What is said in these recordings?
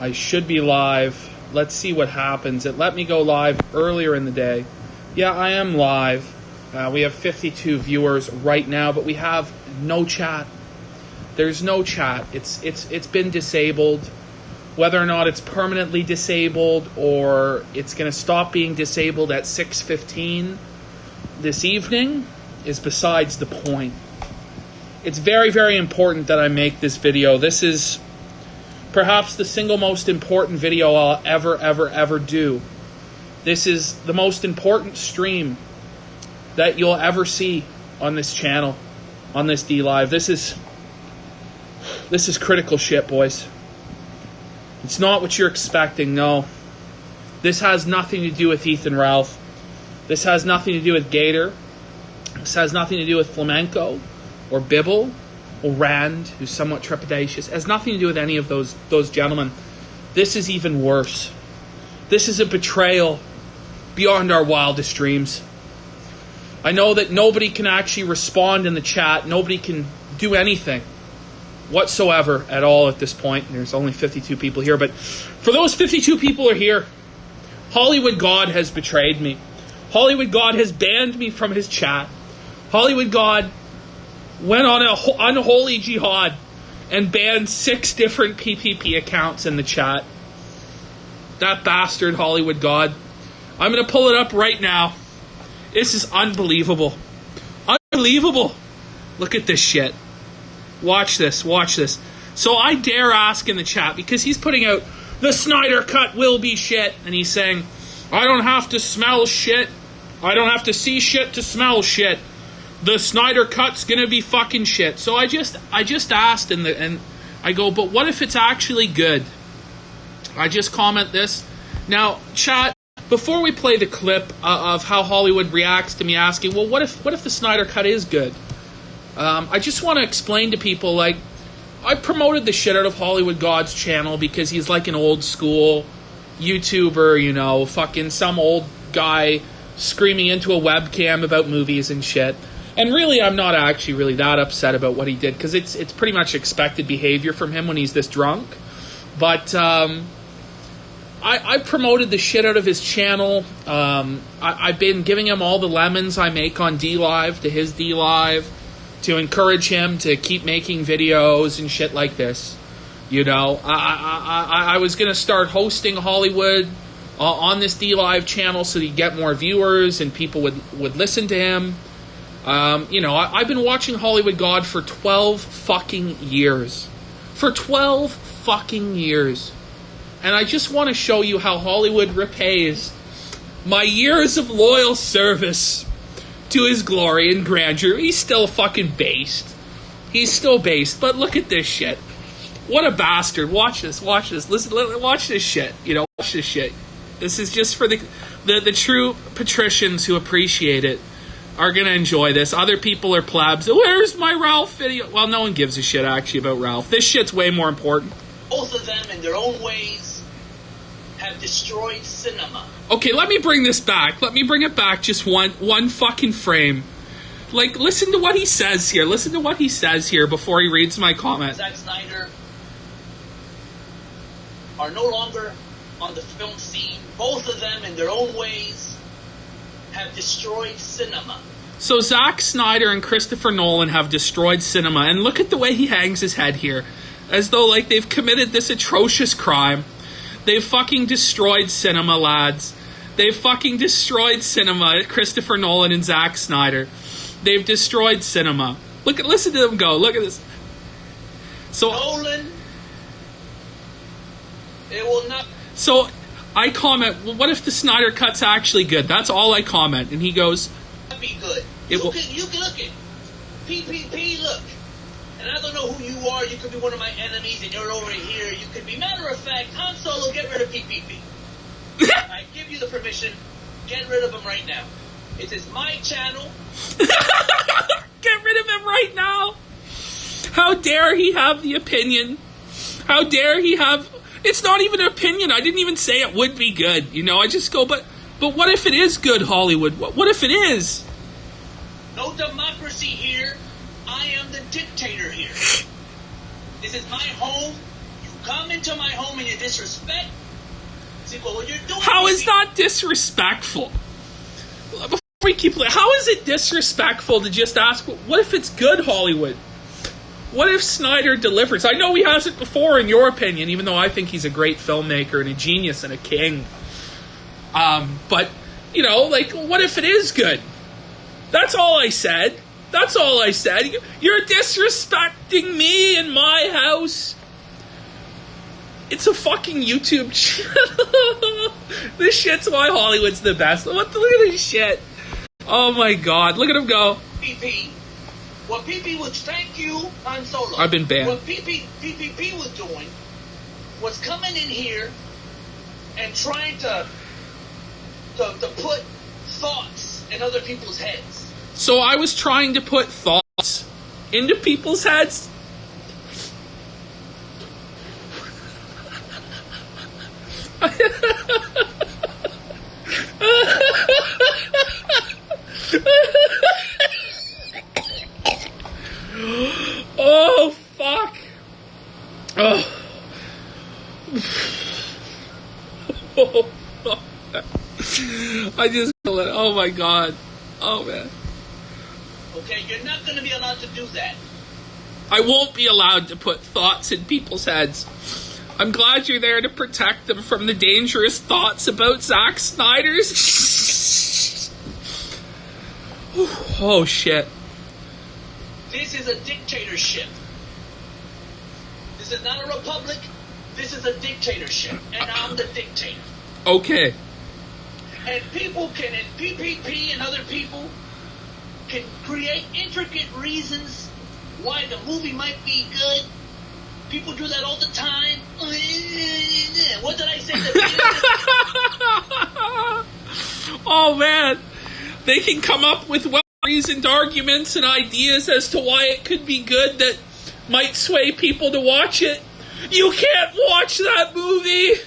I should be live. Let's see what happens. It let me go live earlier in the day. Yeah, I am live. We have 52 viewers right now, but we have no chat. There's no chat. It's been disabled. Whether or not it's permanently disabled or it's going to stop being disabled at 6:15 this evening is besides the point. It's very, very important that I make this video. This is perhaps the single most important video I'll ever do. This is the most important stream that you'll ever see on this channel, on this DLive. This is critical shit, boys. It's not what you're expecting, no. This has nothing to do with Ethan Ralph. This has nothing to do with Gator. This has nothing to do with Flamenco or Bibble or Rand, who's somewhat trepidatious. It has nothing to do with any of those gentlemen. This is even worse. This is a betrayal beyond our wildest dreams. I know that nobody can actually respond in the chat. Nobody can do anything whatsoever at all at this point. There's only 52 people here, but for those 52 people who are here, Hollywood God has betrayed me. Hollywood God has banned me from his chat. Hollywood God went on an unholy jihad and banned 6 different PPP accounts in the chat. That bastard Hollywood God. I'm going to pull it up right now. This is unbelievable. Unbelievable. Look at this shit. Watch this. Watch this. So I dare ask in the chat, because he's putting out, the Snyder Cut will be shit. And he's saying, I don't have to smell shit. I don't have to see shit to smell shit. The Snyder Cut's gonna be fucking shit. So I just asked and I go, but what if it's actually good? I just comment this. Now, chat, before we play the clip of how Hollywood reacts to me asking, well, what if the Snyder Cut is good? I just want to explain to people, like, I promoted the shit out of Hollywood God's channel because he's like an old school YouTuber, you know, fucking some old guy screaming into a webcam about movies and shit. And really, I'm not actually really that upset about what he did, because it's pretty much expected behavior from him when he's this drunk. But I promoted the shit out of his channel. I've been giving him all the lemons I make on DLive to his DLive to encourage him to keep making videos and shit like this. You know, I was going to start hosting Hollywood on this DLive channel so he'd get more viewers and people would listen to him. You know, I've been watching Hollywood God for 12 fucking years. For 12 fucking years. And I just want to show you how Hollywood repays my years of loyal service to his glory and grandeur. He's still fucking based. He's still based. But look at this shit. What a bastard. Watch this. Watch this. Listen, watch this shit. You know, watch this shit. This is just for the true patricians who appreciate it. Are going to enjoy this. Other people are plebs. Where's my Ralph video? Well, no one gives a shit actually about Ralph. This shit's way more important. Both of them, in their own ways, have destroyed cinema. Okay, let me bring this back. Let me bring it back just one fucking frame. Like, listen to what he says here. Listen to what he says here before he reads my comment. Zack Snyder are no longer on the film scene. Both of them, in their own ways, have destroyed cinema. So Zack Snyder and Christopher Nolan have destroyed cinema, and look at the way he hangs his head here, as though like they've committed this atrocious crime. They've fucking destroyed cinema, lads. They've fucking destroyed cinema, Christopher Nolan and Zack Snyder. They've destroyed cinema. Listen to them go. Look at this. So Nolan, it will not. So I comment, well, what if the Snyder Cut's actually good? That's all I comment. And he goes, be good. You can look at PPP, look. And I don't know who you are. You could be one of my enemies and you're over here. You could be, matter of fact, Han Solo, get rid of PPP. I give you the permission. Get rid of him right now. It is my channel. Get rid of him right now. How dare he have the opinion? How dare he have... It's not even an opinion. I didn't even say it would be good. You know, I just go, but what if it is good, Hollywood? What if it is? No democracy here. I am the dictator here. This is my home. You come into my home and you disrespect. See, well, what you're doing. How is that disrespectful? Before we keep, how is it disrespectful to just ask? What if it's good Hollywood? What if Snyder delivers? I know he hasn't before, in your opinion, even though I think he's a great filmmaker and a genius and a king. But, you know, like, what if it is good? That's all I said. That's all I said. You're disrespecting me in my house. It's a fucking YouTube channel. This shit's why Hollywood's the best. Look at this shit. Oh my god. Look at him go. PPP. What PP was, thank you, Han Solo. I've been banned. What PPP was doing was coming in here and trying to put thoughts in other people's heads. So I was trying to put thoughts into people's heads? Oh, fuck. Oh. I just, oh my god. Oh man. Okay, you're not going to be allowed to do that. I won't be allowed to put thoughts in people's heads. I'm glad you're there to protect them from the dangerous thoughts about Zack Snyder's. Oh shit. This is a dictatorship. This is not a republic. This is a dictatorship. And I'm the dictator. Okay. And people can, and PPP and other people can create intricate reasons why the movie might be good. People do that all the time. What did I say? Oh man. They can come up with well-reasoned arguments and ideas as to why it could be good that might sway people to watch it. You can't watch that movie.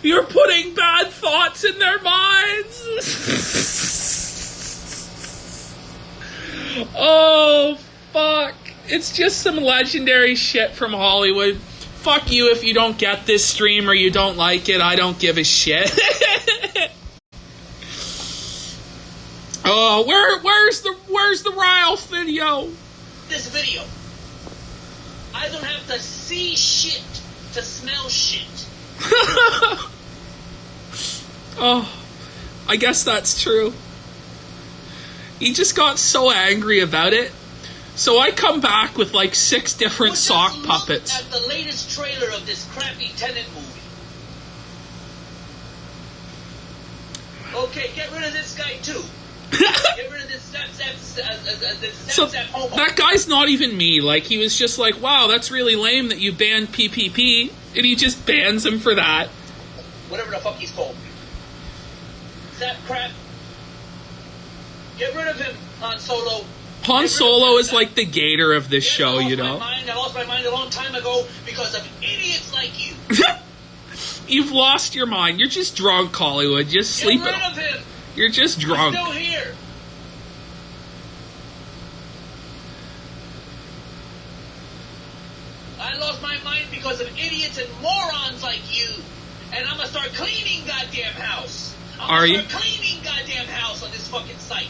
You're putting bad thoughts in their minds. Oh, fuck. It's just some legendary shit from Hollywood. Fuck you if you don't get this stream or you don't like it. I don't give a shit. Oh, where's the Ralph video? This video. I don't have to see shit to smell shit. Oh, I guess that's true. He just got so angry about it. So I come back with like 6 different sock puppets. At the latest trailer of this crappy Tenet movie. Okay, get rid of this guy too. Get rid of this So that guy's not even me. Like, he was just like, wow, that's really lame that you banned PPP, and he just bans him for that. Whatever the fuck he's called. That crap. Get rid of him, Han Solo. Han Solo is like the gator of this show, you know? I lost my mind a long time ago because of idiots like you. You've lost your mind. You're just drunk, Hollywood. Just sleep. Get rid of him. You're just drunk. He's still here. I lost my mind because of idiots and morons like you. And I'm gonna start cleaning goddamn house. Are you? Cleaning goddamn house on this fucking site.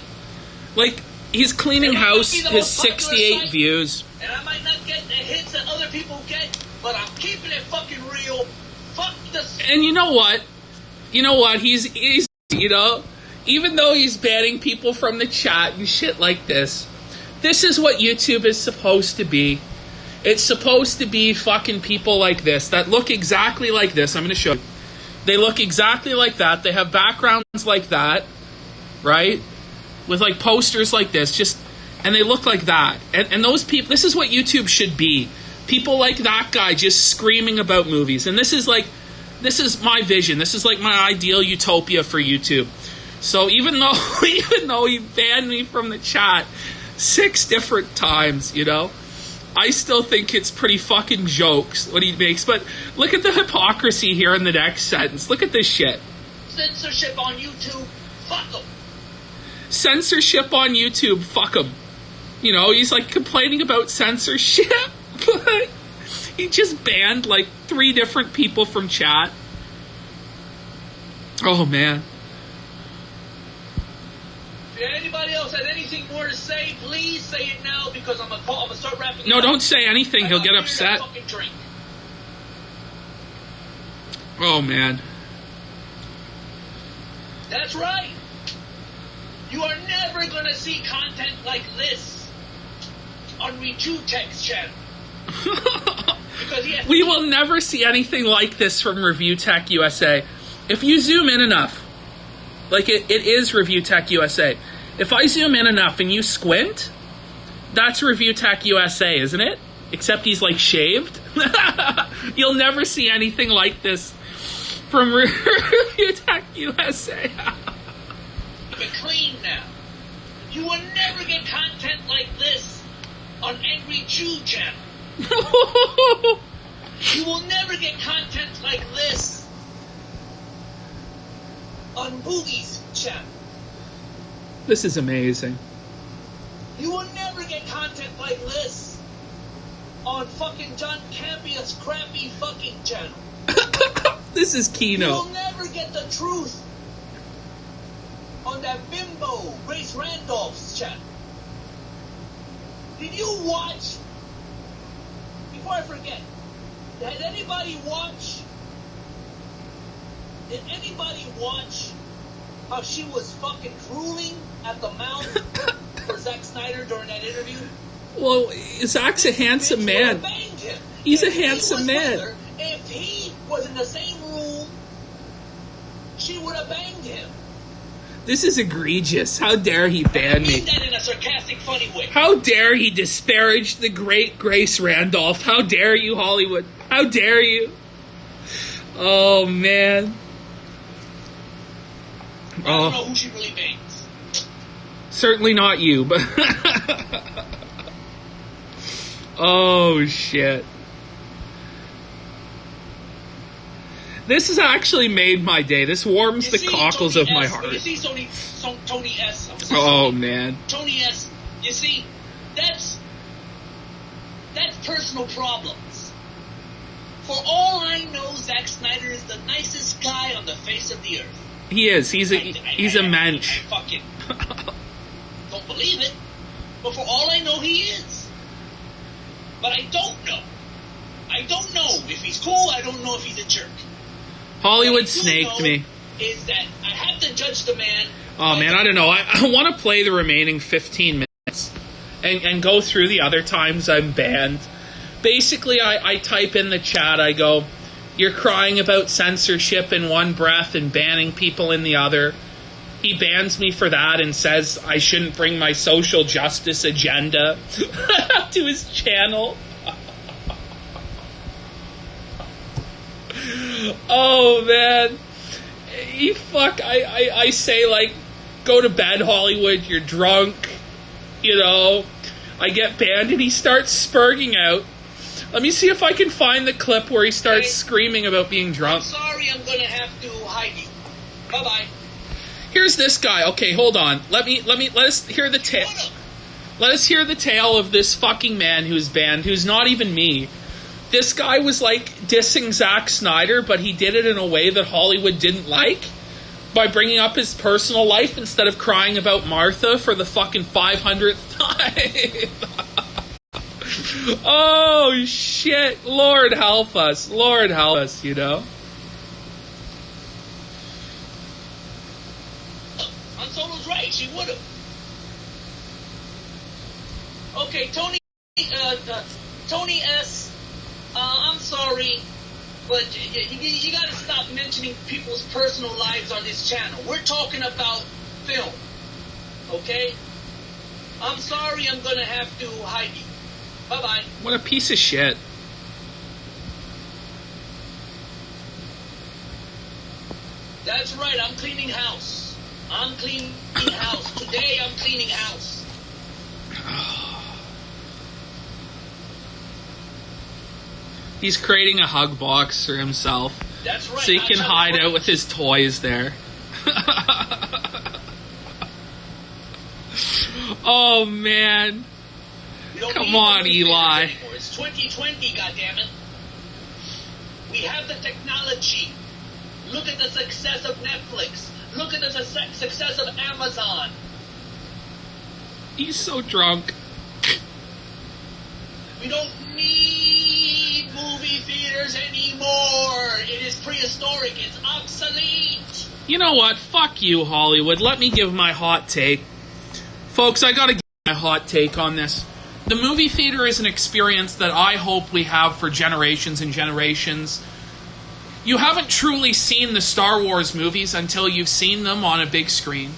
Like, he's cleaning house, his 68 views. And I might not get the hits that other people get, but I'm keeping it fucking real. Fuck this. And you know what? He's you know, even though he's banning people from the chat and shit like this is what YouTube is supposed to be. It's supposed to be fucking people like this that look exactly like this. I'm going to show you. They look exactly like that. They have backgrounds like that, right? With like posters like this, and they look like that. And those people, this is what YouTube should be. People like that guy just screaming about movies. And this is my vision. This is like my ideal utopia for YouTube. So even though he banned me from the chat 6 different times, you know, I still think it's pretty fucking jokes what he makes. But look at the hypocrisy here in the next sentence. Look at this shit. Censorship on YouTube, fuck them. Censorship on YouTube, fuck him. You know, he's like complaining about censorship. But He just banned like 3 different people from chat. Oh, man. If anybody else had anything more to say, please say it now because I'm gonna start wrapping it up. No, don't say anything. He'll get upset. Oh, man. That's right. You are never going to see content like this on ReviewTech's channel. We will never see anything like this from ReviewTech USA. If you zoom in enough, like it is ReviewTech USA. If I zoom in enough and you squint, that's ReviewTech USA, isn't it? Except he's like shaved. You'll never see anything like this from ReviewTech USA. But clean now. You will never get content like this on Angry Jew channel. You will never get content like this on Boogie's channel. This is amazing. You will never get content like this on fucking John Campion's crappy fucking channel. This is Kino. You will never get the truth on that bimbo Grace Randolph's channel. Did you watch? Before I forget, did anybody watch how she was fucking drooling at the mouth for Zack Snyder during that interview? Well, Zack's a handsome man. He's a handsome man. If he was in the same room, she would have banged him. This is egregious. How dare he ban me? I mean that in a sarcastic, funny way. How dare he disparage the great Grace Randolph? How dare you, Hollywood? How dare you? Oh, man. I don't know who she really bangs. Certainly not you, but... Oh, shit. This has actually made my day. This warms the cockles of my heart. You see Tony S. Oh, man. Tony S. You see, that's personal problems. For all I know, Zack Snyder is the nicest guy on the face of the earth. He is. He's a mensch. I fucking don't believe it. But for all I know, he is. But I don't know. I don't know if he's cool. I don't know if he's a jerk. Hollywood snaked me. Is that I have to judge the man. Oh, man, I don't know. I want to play the remaining 15 minutes and go through the other times I'm banned. Basically, I type in the chat, I go, you're crying about censorship in one breath and banning people in the other. He bans me for that and says I shouldn't bring my social justice agenda to his channel. Oh, man. I say, like, go to bed, Hollywood, you're drunk, you know. I get banned and he starts spurging out. Let me see if I can find the clip where he starts screaming about being drunk. I'm sorry, I'm gonna have to hide you. Bye-bye. Here's this guy. Okay, hold on. Let us hear the tale. Let us hear the tale of this fucking man who's banned, who's not even me. This guy was, like, dissing Zack Snyder, but he did it in a way that Hollywood didn't like, by bringing up his personal life instead of crying about Martha for the fucking 500th time. Oh, shit. Lord help us. Lord help us, you know? Han Solo's right. She would have. Okay, Tony S., I'm sorry, but you gotta stop mentioning people's personal lives on this channel. We're talking about film, okay? I'm sorry, I'm gonna have to hide you. Bye-bye. What a piece of shit. That's right, I'm cleaning house. I'm cleaning house. Today I'm cleaning house. He's creating a hug box for himself. That's right. So he can hide out with his toys there. Oh, man. Come on, Eli. It's 2020, goddammit. We have the technology. Look at the success of Netflix. Look at the success of Amazon. He's so drunk. We don't need movie theaters anymore. It is prehistoric. It's obsolete. You know what? Fuck you, Hollywood. Let me give my hot take. Folks, I gotta give my hot take on this. The movie theater is an experience that I hope we have for generations and generations. You haven't truly seen the Star Wars movies until you've seen them on a big screen.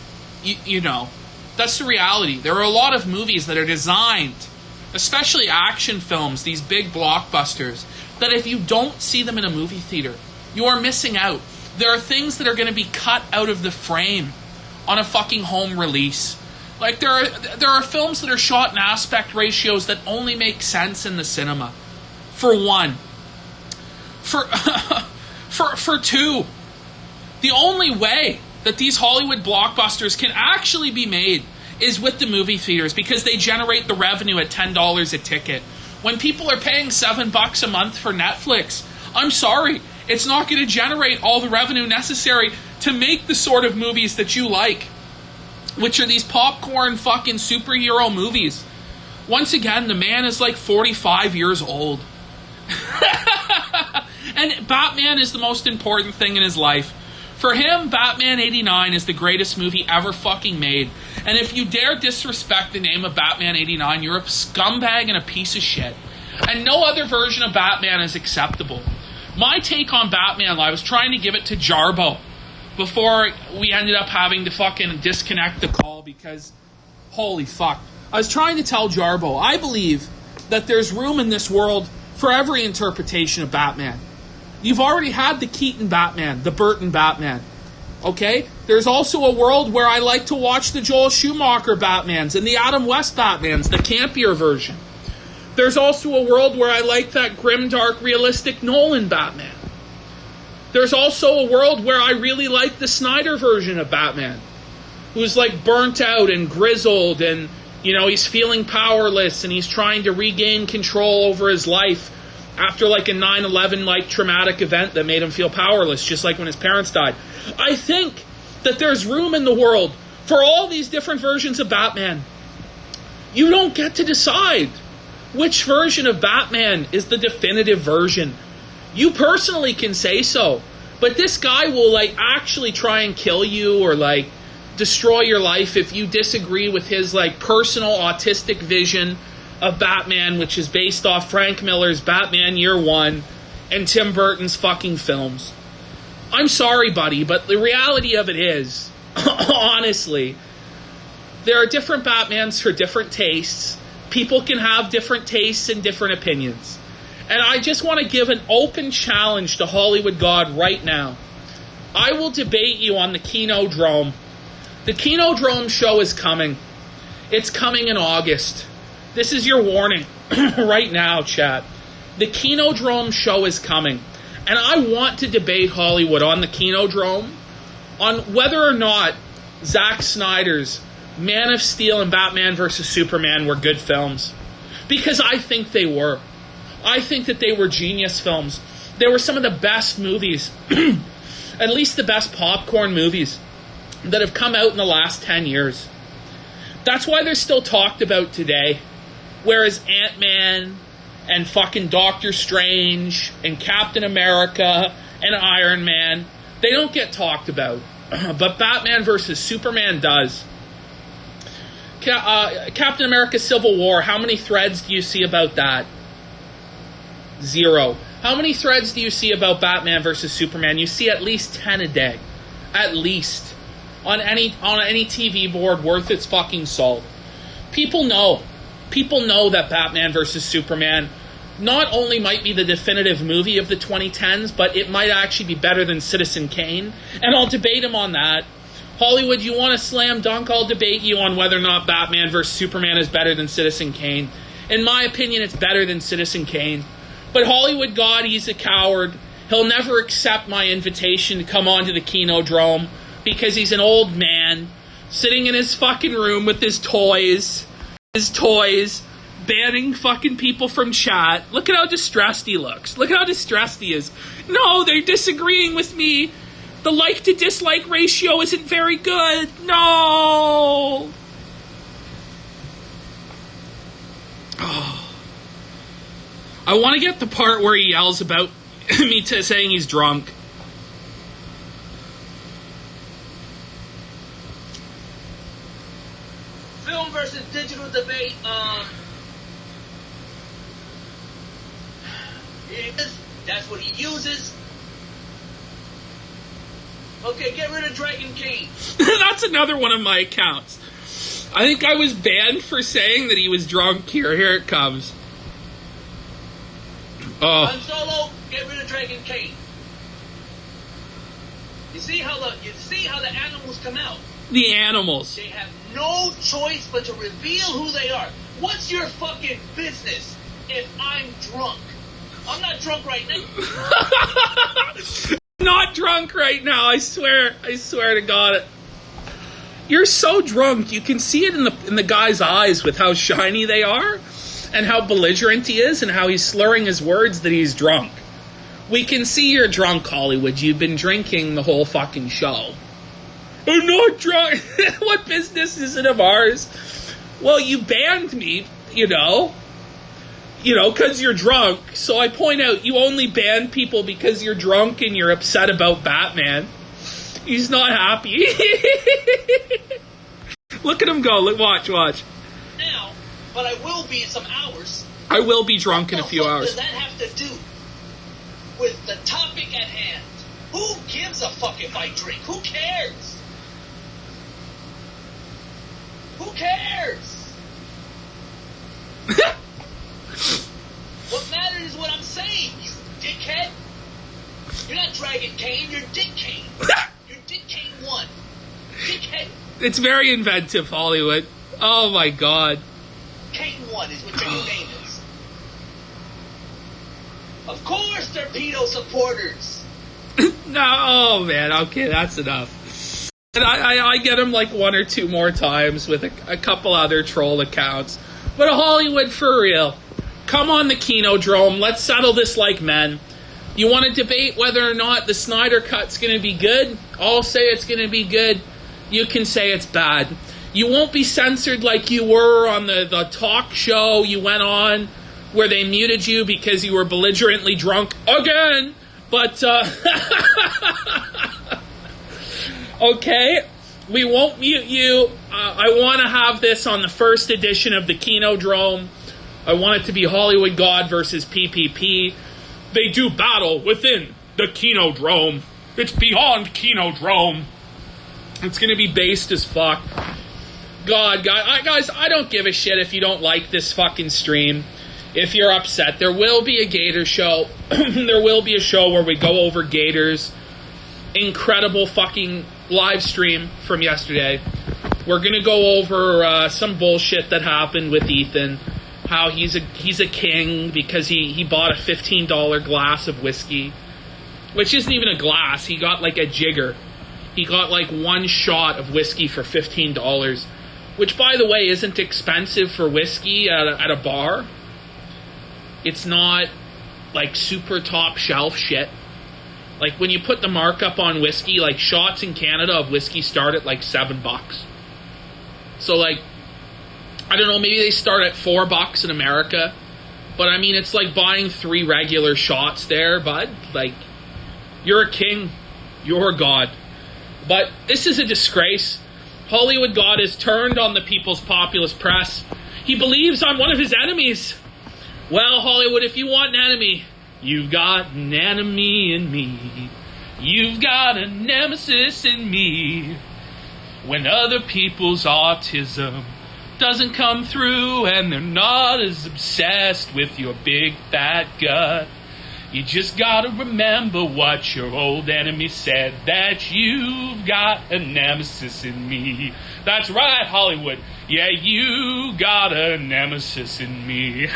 You know. That's the reality. There are a lot of movies that are designed, especially action films, these big blockbusters, that if you don't see them in a movie theater, you are missing out. There are things that are going to be cut out of the frame on a fucking home release. Like, there are films that are shot in aspect ratios that only make sense in the cinema. For one. For two. The only way that these Hollywood blockbusters can actually be made is with the movie theaters, because they generate the revenue at $10 a ticket. When people are paying $7 a month for Netflix, I'm sorry, it's not going to generate all the revenue necessary to make the sort of movies that you like, which are these popcorn fucking superhero movies. Once again, the man is like 45 years old. And Batman is the most important thing in his life. For him, Batman 89 is the greatest movie ever fucking made. And if you dare disrespect the name of Batman 89, you're a scumbag and a piece of shit. And no other version of Batman is acceptable. My take on Batman, I was trying to give it to Jarbo before we ended up having to fucking disconnect the call because, holy fuck. I was trying to tell Jarbo, I believe that there's room in this world for every interpretation of Batman. You've already had the Keaton Batman, the Burton Batman, okay? There's also a world where I like to watch the Joel Schumacher Batmans and the Adam West Batmans, the campier version. There's also a world where I like that grimdark, realistic Nolan Batman. There's also a world where I really like the Snyder version of Batman, who's like burnt out and grizzled and, you know, he's feeling powerless and he's trying to regain control over his life after like a 9/11 like traumatic event that made him feel powerless, just like when his parents died. I think that there's room in the world for all these different versions of Batman. You don't get to decide which version of Batman is the definitive version. You personally can say so, but this guy will like actually try and kill you or like destroy your life if you disagree with his like personal autistic vision of Batman, which is based off Frank Miller's Batman Year One and Tim Burton's fucking films. I'm sorry, buddy, but the reality of it is, honestly, there are different Batmans for different tastes. People can have different tastes and different opinions. And I just want to give an open challenge to Hollywood God right now. I will debate you on the Kinodrome. The Kinodrome show is coming. It's coming in August. This is your warning right now, chat. The Kinodrome show is coming. And I want to debate Hollywood on the Kinodrome on whether or not Zack Snyder's Man of Steel and Batman vs. Superman were good films. Because I think they were. I think that they were genius films. They were some of the best movies, at least the best popcorn movies that have come out in the last 10 years. That's why they're still talked about today. Whereas Ant-Man and fucking Doctor Strange and Captain America and Iron Man, they don't get talked about. But Batman vs. Superman does. Captain America Civil War, how many threads do you see about that? 0. How many threads do you see about Batman vs. Superman? You see at least 10 a day. At least. On any TV board worth its fucking salt. People know that Batman vs. Superman not only might be the definitive movie of the 2010s, but it might actually be better than Citizen Kane. And I'll debate him on that. Hollywood, you want a slam dunk? I'll debate you on whether or not Batman vs. Superman is better than Citizen Kane. In my opinion, it's better than Citizen Kane. But Hollywood God, he's a coward. He'll never accept my invitation to come onto the Kinodrome because he's an old man sitting in his fucking room with his toys, banning fucking people from chat. Look at how distressed he looks. Look at how distressed he is. No, they're disagreeing with me. The like to dislike ratio isn't very good. No. Oh. I want to get the part where he yells about me saying he's drunk. Film versus digital debate. That's what he uses. Okay, get rid of Dragon King. That's another one of my accounts. I think I was banned for saying that he was drunk here. Here it comes. Oh. Han Solo, get rid of Dragon King. You see how the animals come out? The animals. They have no choice but to reveal who they are. What's your fucking business if I'm drunk? I'm not drunk right now. Not drunk right now, I swear to God. You're so drunk, you can see it in the guy's eyes with how shiny they are and how belligerent he is and how he's slurring his words that he's drunk. We can see you're drunk, Hollywood. You've been drinking the whole fucking show. I'm not drunk. What business is it of ours? Well, you banned me, because you're drunk. So I point out, you only ban people because you're drunk and you're upset about Batman. He's not happy. Look at him go. Look, watch. Now, but I will be in some hours. I will be drunk in a few hours. What does that have to do with the topic at hand? Who gives a fuck if I drink? Who cares? Who cares? What matters is what I'm saying, you dickhead. You're not Dragon Kane, you're Dick Kane. You're Dick Kane 1. Dickhead. It's very inventive, Hollywood. Oh my God. Kane 1 is what your new name is. Of course they're pedo supporters. No, oh man, okay, that's enough. And I get him like one or two more times with a couple other troll accounts. But Hollywood, for real. Come on the Kinodrome. Let's settle this like men. You want to debate whether or not the Snyder Cut's going to be good? I'll say it's going to be good. You can say it's bad. You won't be censored like you were on the talk show you went on where they muted you because you were belligerently drunk again. But, okay, we won't mute you. I want to have this on the first edition of the Kinodrome. I want it to be Hollywood God versus PPP. They do battle within the Kinodrome. It's beyond Kinodrome. It's going to be based as fuck. God, guys, I don't give a shit if you don't like this fucking stream. If you're upset, there will be a Gator show. There will be a show where we go over Gators. Incredible fucking live stream from yesterday. We're going to go over some bullshit that happened with Ethan. How he's a king because he bought a $15 glass of whiskey, which isn't even a glass. He got like a jigger. He got like one shot of whiskey for $15, which, by the way, isn't expensive for whiskey at a bar. It's not like super top shelf shit. Like when you put the markup on whiskey, like shots in Canada of whiskey start at like $7. So like, I don't know, maybe they start at $4 in America. But I mean, it's like buying 3 regular shots there, bud. Like, you're a king. You're a god. But this is a disgrace. Hollywood God has turned on the People's Populist Press. He believes I'm one of his enemies. Well, Hollywood, if you want an enemy, you've got an enemy in me. You've got a nemesis in me. When other people's autism doesn't come through and they're not as obsessed with your big fat gut, you just gotta remember what your old enemy said, that you've got a nemesis in me. That's right, Hollywood. Yeah, you got a nemesis in me.